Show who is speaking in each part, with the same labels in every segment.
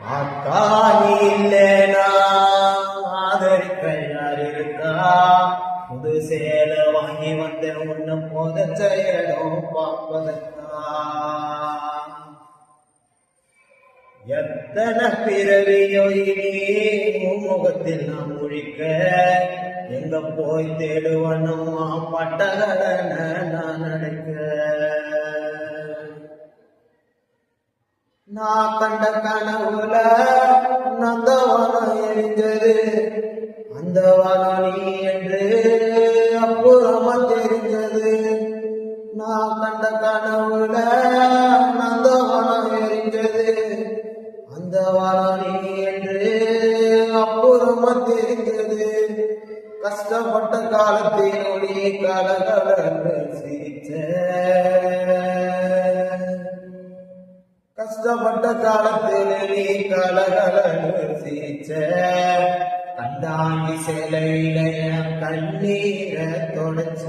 Speaker 1: அக்கா நீ இல்லேனா ஆதரிக்க யார் இருக்கா? புது சேலை வாங்கி வந்த உன்னை புதைச்ச இடம் பார்ப்பதற்கா? எத்தனை பிறவியோ இனி முகத்தில் நான் முழிக்க, எங்க போய் தேடுவனுமா பட்டகடன நான் நடக்க. நான் கண்ட கனவுல நந்தவனம் எரிஞ்சது, அந்த வனம் நீ என்று அப்புறமா தெரிஞ்சது. நான் கண்ட கனவுல நந்தவனம் எரிஞ்சது, அந்த வனம் நீ என்று அப்புறமா தெரிஞ்சது. கஷ்டப்பட்ட காலத்தினொடி கலகலன்னு சிரிச்ச, கஷ்டப்பட்ட காலத்தில் நீ கலகலன்னு சிரிச்ச. கண்டாங்கி சிலையில கண்ணீரை தொடச்ச.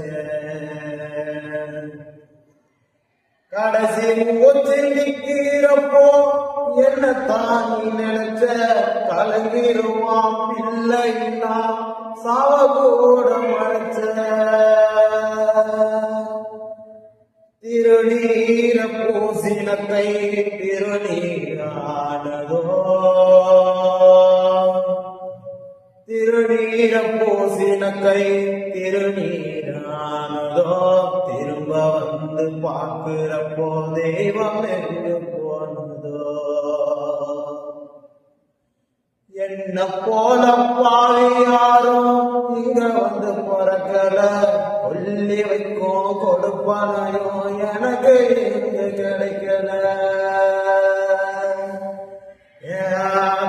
Speaker 1: கடைசி மூச்சு நிக்கிறப்போ என்ன தானி நினைச்ச, கலங்கிருமா பிள்ளைன்னா சாவகூட மறைச்ச. திருநீர பூசின கை திருநீரானதோ, திருநீர பூசின கை திருநீரானதோ. திரும்ப வந்து பார்க்கிறப்போ தெய்வம் என்று போனதோ. என்ன போல பாவி யாரும் இங்க வந்து பிறக்கல, கொல்லி வைக்கும் கொடுப்பானையோ எனக்கு இங்க கிடைக்கல.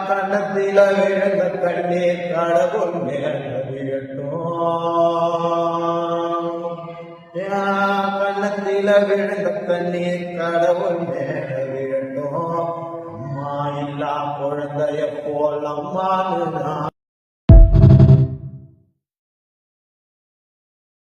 Speaker 1: கண்ணத்தில விழுந்த கண்ணீர் கடவுள் மேல விழட்டும். கண்ணத்தில விழுந்த கண்ணீர் கடவுள் மேல விழட்டும். அம்மா இல்லா குழந்தைய போல் அம்மானு